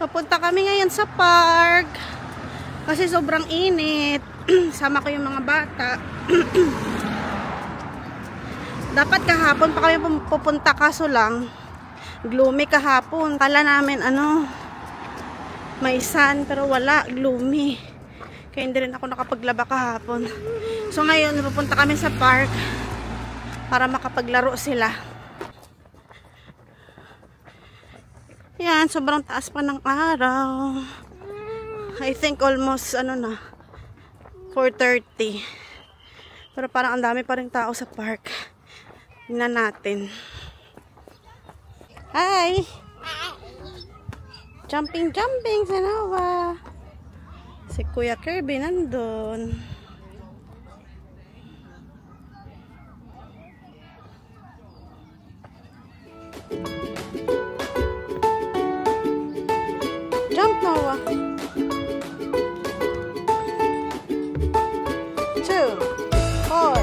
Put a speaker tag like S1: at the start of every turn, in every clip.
S1: Papunta kami ngayon sa park kasi sobrang init. Sama ko yung mga bata. Dapat kahapon pa kami pupunta, kaso lang gloomy kahapon. Kala namin may sun, pero wala, gloomy. Kaya hindi rin ako nakapaglaba kahapon. So ngayon pupunta kami sa park para makapaglaro sila. Yan, sobrang taas pa ng araw. I think almost 4:30. Pero parang ang dami pa ring tao sa park. Tingnan natin. Hi! Jumping sa Noah. Si Kuya Kirby nandun. Jump, Noah. 2, 4.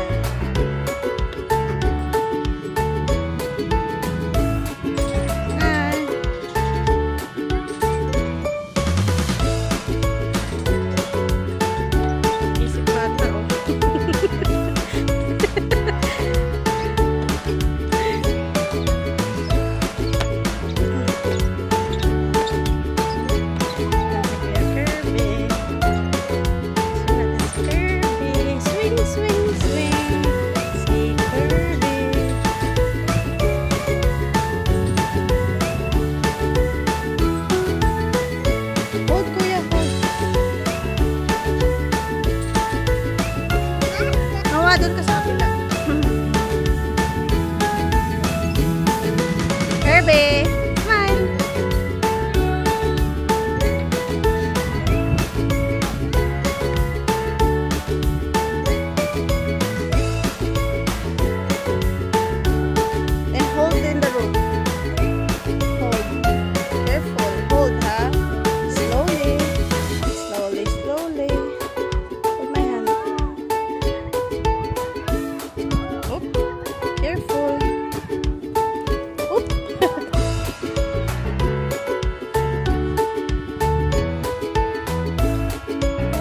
S1: Doon ka sa kapila. Kirby, smile. Then hold in the rope. Hold. Careful. Hold, ha? Slowly. Slowly, slowly. Hold my hand. Careful. Oop.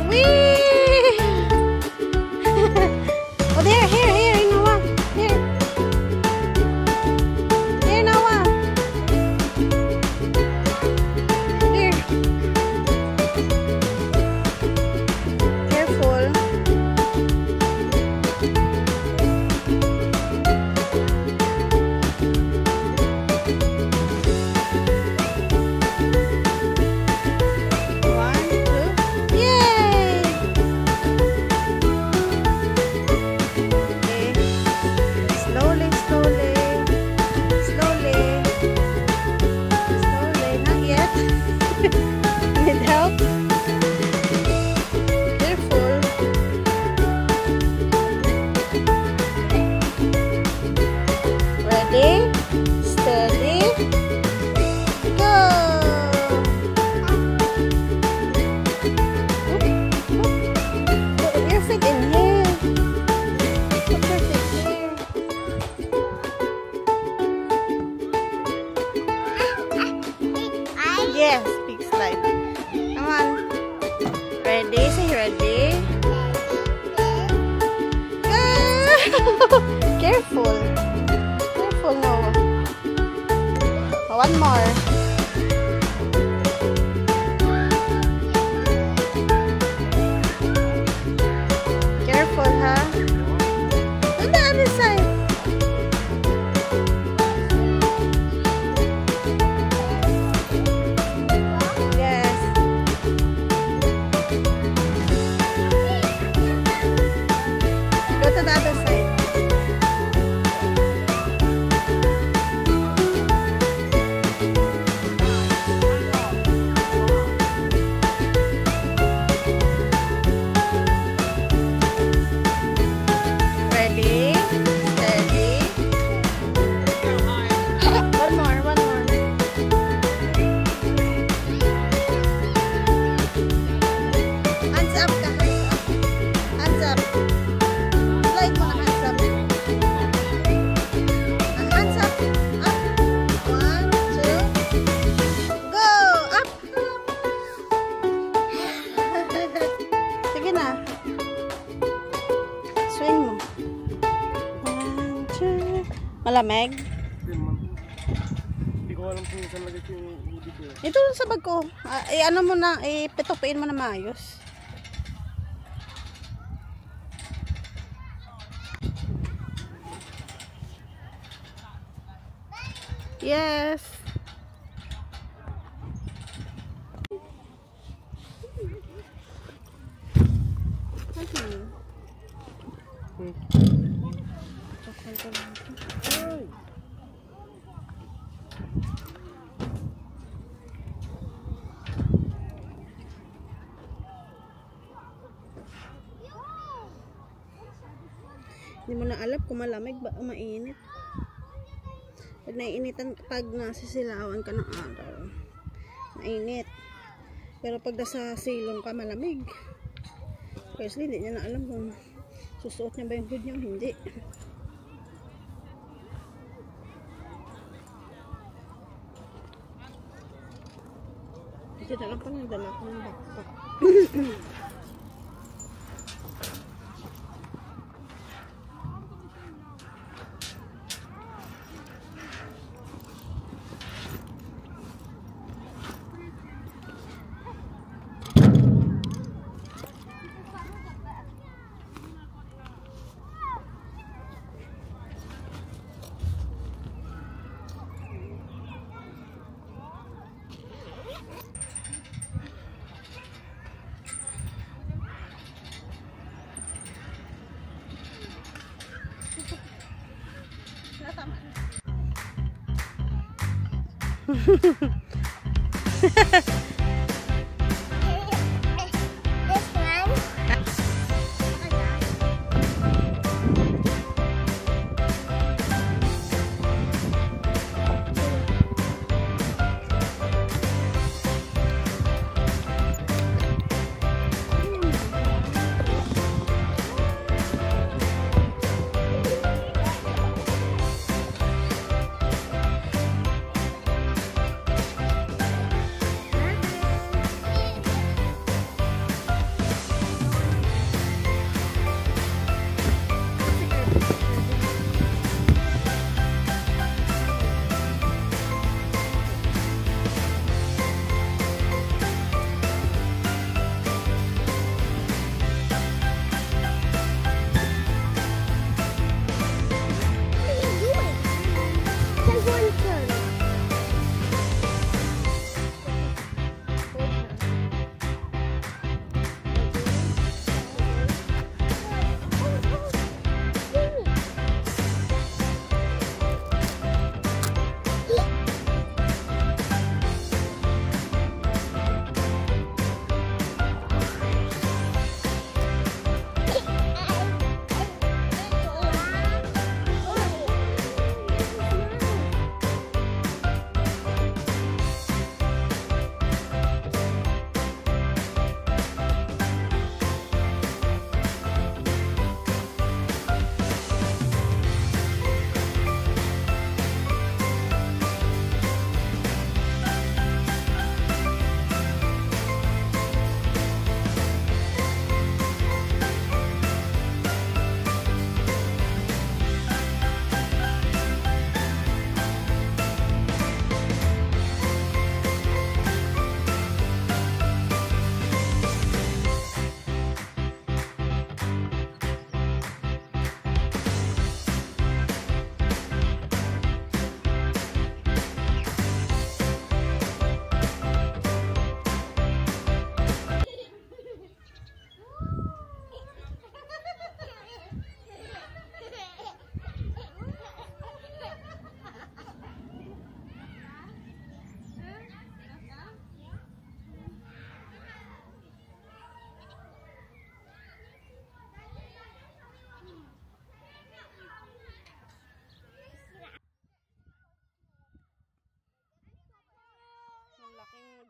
S1: Whee! Oh, there, here, Noah. Here. Here, Noah. Here. Careful. Need help? Careful. Ready? Steady. Go! Put your feet in here. Put your feet here. Yes, big slide. Come on. Ready? Say ready. Careful. Careful, Noah. One more. Careful, ha? On the other side. Go to the other side. Shit. Malamig?
S2: Hindi ko alam kung saan lagay yung hoodie ko.
S1: Ito sa bag ko. Ano mo na, pitupiin mo na maayos. Yes. Hindi mo na alam kung malamig ba o mainit. Pag naiinitan, pag nasisilawan ka ng araw, mainit. Pero pag nasa silong ka, malamig. Kasi hindi niya na alam kung susuot niya ba yung hood niya o hindi. Kasi na lang pa nagdala ko ng backpack.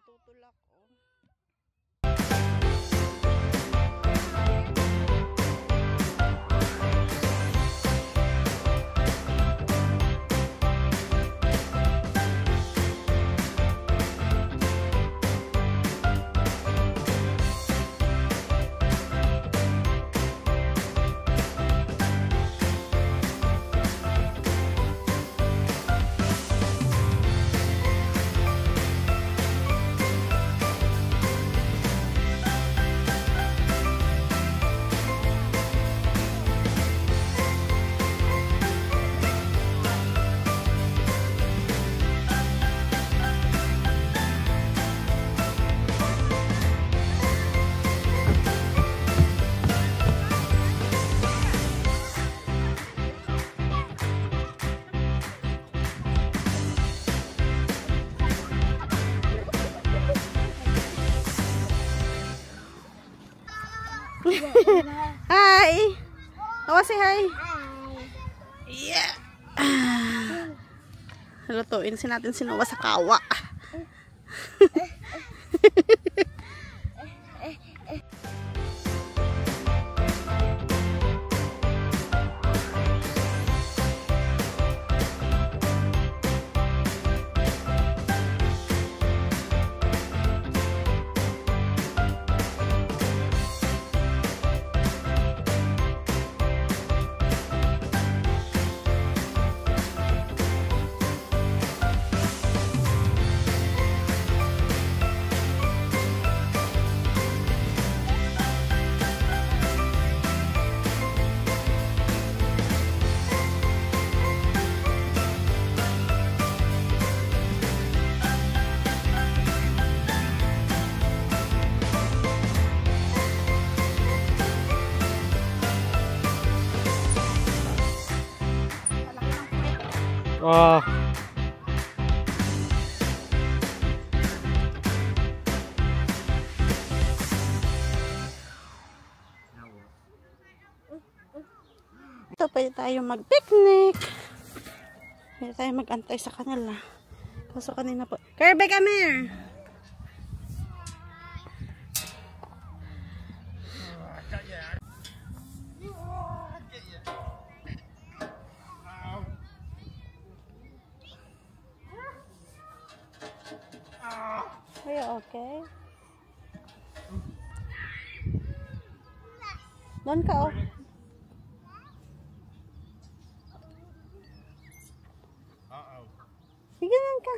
S1: Tutulak, oh. Hi! Tawa si hi! Yeah! Lutuin natin si Noah sa kawa.
S2: Ah.
S1: Ito, pwede tayo mag-picnic. Pwede tayo mag-antay sa kanila. Kaso kanina po. Kirby, come here! Are you okay? Doon ka, oh. Bigyan ka.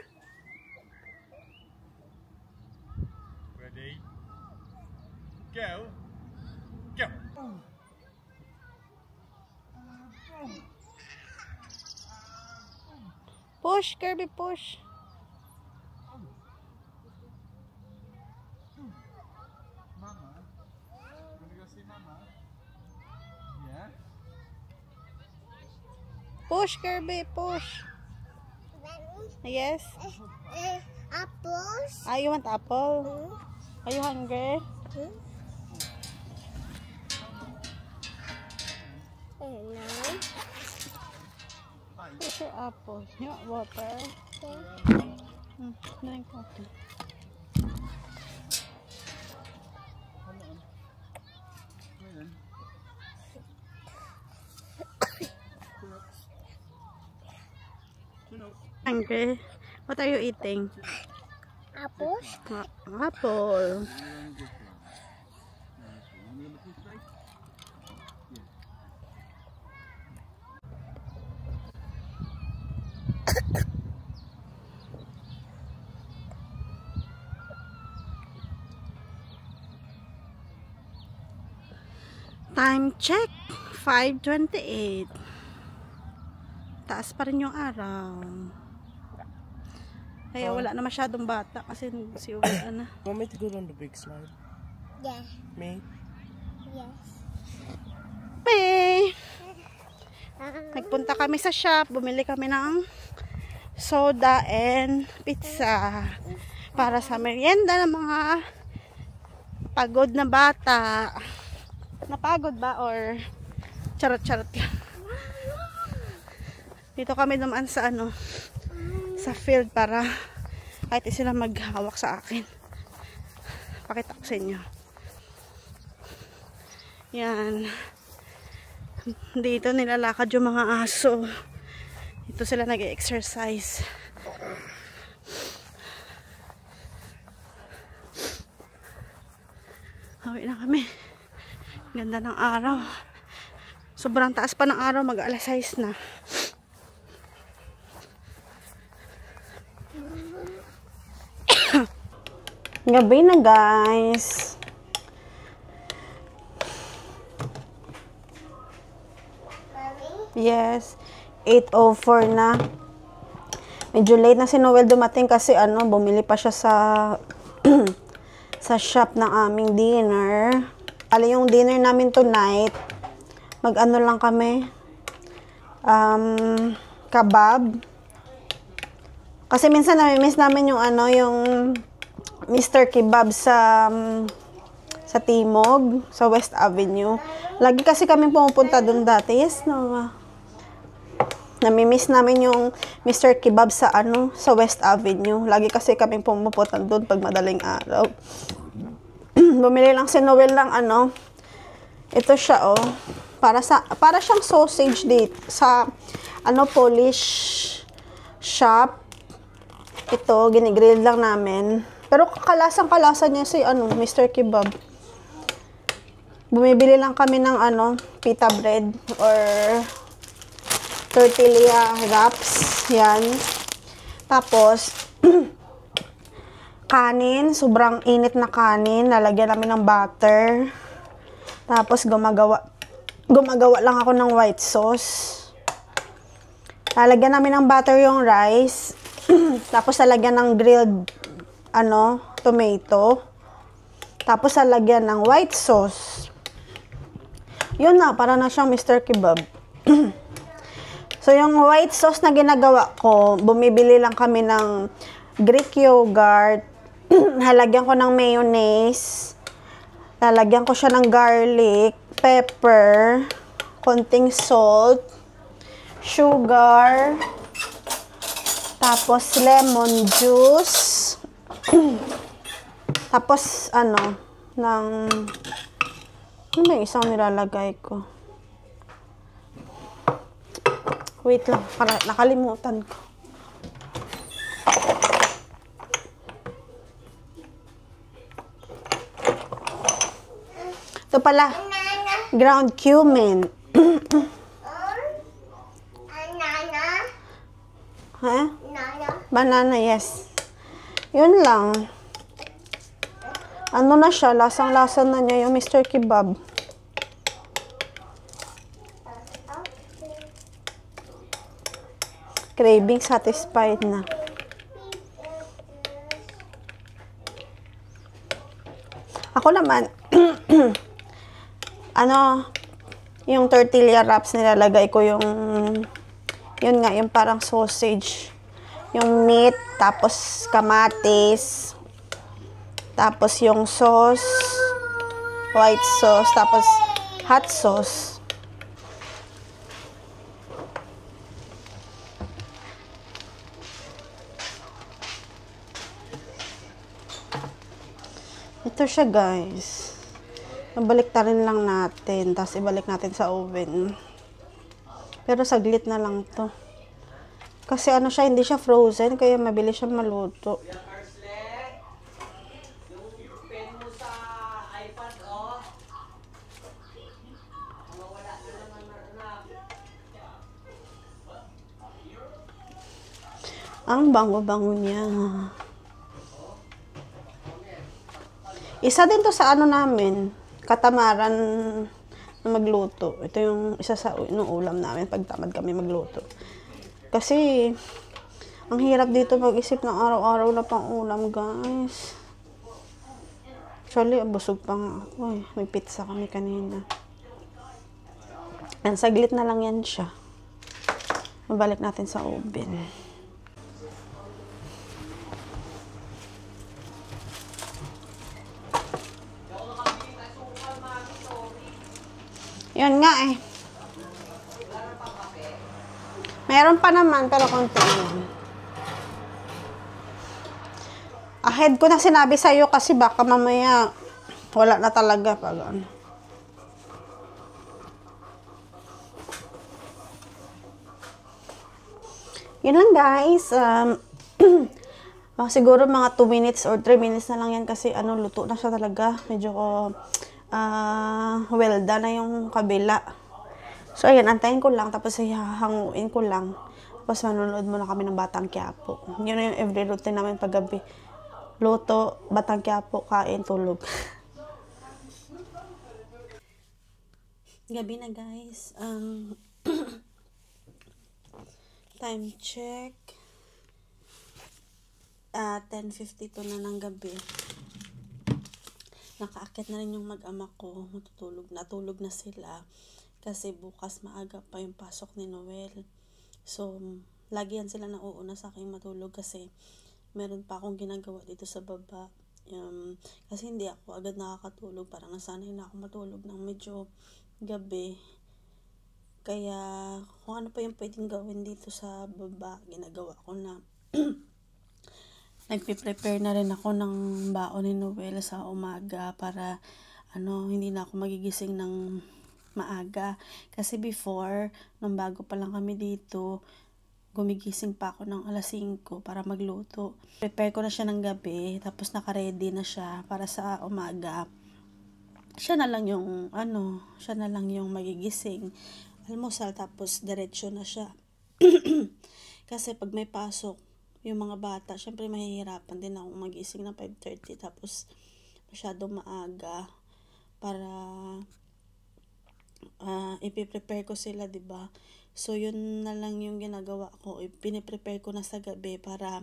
S2: Ready? Go. Go.
S1: Push, Kirby, push.
S2: Mama? Wanna go see Mama? Yeah?
S1: Push, Kirby, push. Yes.
S3: Apples.
S1: Ah, you want apple? Are you hungry?
S3: No.
S1: Where's your apple? You want water? Drink water. Hungry? What are you eating?
S3: Apples.
S1: Apple. Time check, 5:28. Taas pa rin yung araw. Kaya wala na masyadong bata kasi si uwi na.
S2: Want me to go on the big slide?
S3: Yeah.
S2: Me?
S3: Yes.
S1: Hey! Nagpunta kami sa shop, bumili kami ng soda and pizza para sa merienda ng mga pagod na bata. Napagod ba or charot-charot lang? Dito kami naman sa sa field para kahit sila maghawak sa akin. Pakita ko sa inyo. Yan. Dito nilalakad yung mga aso. Dito sila nag-exercise. Hawi na kami. Ganda ng araw. Sobrang taas pa ng araw, mag-alas 6 na. Gabi na, guys. Yes, 8:04 na. Medyo late na si Noel dumating kasi bumili pa siya sa sa shop ng aming dinner. Yung dinner namin tonight, lang kami. Kebab. Kasi minsan nami-miss namin yung yung Mr. Kebab sa Sa Timog, sa West Avenue. Lagi kasi kami pumupunta doon dati. Yes, no. Namimiss namin yung Mr. Kebab sa sa West Avenue. Lagi kasi kami pumupunta doon pag madaling araw. Bumili lang si Noel ng ito siya, oh. Para siyang sausage date sa Polish shop. Ito, ginigrill lang namin. Pero kalasang-kalasa niya si Mr. Kebab. Bumibili lang kami ng pita bread or tortilla wraps. Yan. Tapos, kanin. Sobrang init na kanin. Lalagyan namin ng butter. Tapos, gumagawa lang ako ng white sauce. Lalagyan namin ng butter yung rice. Tapos, lalagyan ng grilled, tomato. Tapos, lalagyan ng white sauce. Yun na, para na siyang Mr. Kebab. So, yung white sauce na ginagawa ko, bumibili lang kami ng Greek yogurt. Halagyan ko ng mayonnaise. Lalagyan ko siya ng garlic, pepper, konting salt, sugar, tapos lemon juice. Tapos, ano ba yung isang nilalagay ko? Wait lang, para nakalimutan ko. Ito pala, ground cumin. Ha? Banana, yes. Yun lang. Ano na siya, lasang-lasa na niya yung Mr. Kebab. Craving satisfied na. Ako naman, yung tortilla wraps nilalagay ko yung yung parang sausage. Yung meat, tapos kamatis, tapos yung sauce, white sauce, tapos hot sauce. Ito siya, guys. Nabalik na rin lang natin, tapos ibalik natin sa oven. Pero saglit na lang to. Kasi siya, hindi siya frozen, kaya mabilis siya maluto. Ang bango-bango niya. Isa din to sa namin, katamaran na magluto. Ito yung isa sa ulam namin pag tamad kami magluto. Kasi, ang hirap dito mag-isip ng araw-araw na pang ulam, guys. Actually, busog pa nga ako eh. May pizza kami kanina. And saglit na lang yan siya. Mabalik natin sa oven. Yun nga eh. Meron pa naman, pero konti lang. Ahead ko na sinabi sa'yo kasi baka mamaya wala na talaga pag Yun lang, guys. Siguro mga 2 minutes or 3 minutes na lang yan kasi luto na siya talaga. Medyo well done na yung kabila. So, ayan, antayin ko lang, tapos hahanguin ko lang. Tapos, manonood muna kami ng Batang Quiapo. Yun na yung every routine namin paggabi. Luto, Batang Quiapo, kain, tulog. Gabi na, guys. Time check. 10:52 na ng gabi. Nakaakit na rin yung mag-ama ko. Natulog na sila. Kasi bukas maaga pa yung pasok ni Noel. So, lagi yan sila nauuna sa akin matulog kasi meron pa akong ginagawa dito sa baba. Kasi hindi ako agad nakakatulog. Parang nasanay na ako matulog ng medyo gabi. Kaya kung ano pa yung pwedeng gawin dito sa baba, ginagawa ko na. Nagpe-prepare na rin ako ng baon ni Noel sa umaga para hindi na ako magigising ng maaga. Kasi before, nung bago pa lang kami dito, gumigising pa ako ng alas 5 para magluto. Prepare ko na siya ng gabi, tapos naka-ready na siya para sa umaga. Siya na lang yung magigising. Almusal, tapos diretso na siya. Kasi pag may pasok, yung mga bata, syempre mahihirapan din ako magising ng 5:30, tapos masyadong maaga para ipiprepare ko sila, 'di ba? So yun na lang yung ginagawa ko, piniprepare ko na sa gabi para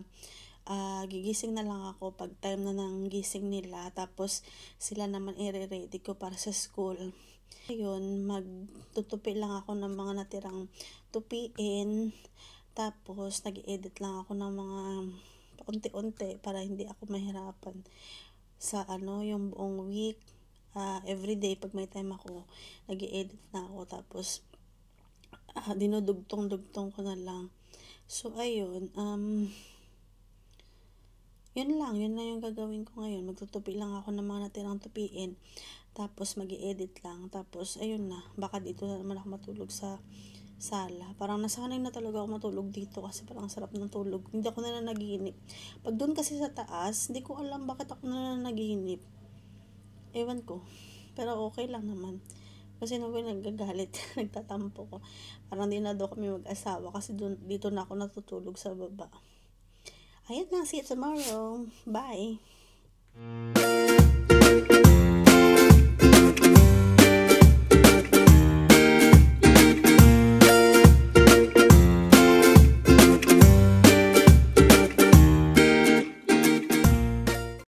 S1: gigising na lang ako pag time na ng gising nila, tapos sila naman i-ready ko para sa school. Ayun, magtutupi lang ako ng mga natirang tupiin, tapos nag-edit lang ako ng mga unti-unti para hindi ako mahirapan sa yung buong week. Everyday pag may time ako, nag-edit na ako, tapos dinudugtong-dugtong ko na lang. So ayun, yun na yung gagawin ko ngayon. Magtutupi lang ako ng mga natirang tupiin, tapos mag-i-edit lang, tapos ayun na, baka dito na naman ako matulog sa sala. Parang nasanay na talaga ako matulog dito kasi parang sarap ng tulog. Hindi ako nananaginip. Pag doon kasi sa taas, hindi ko alam bakit ako nananaginip. Ewan ko. Pero okay lang naman. Kasi nung nagagalit, nagtatampo ko. Parang di na daw kami mag-asawa kasi dito na ako natutulog sa baba. Ayun na, see you tomorrow. Bye!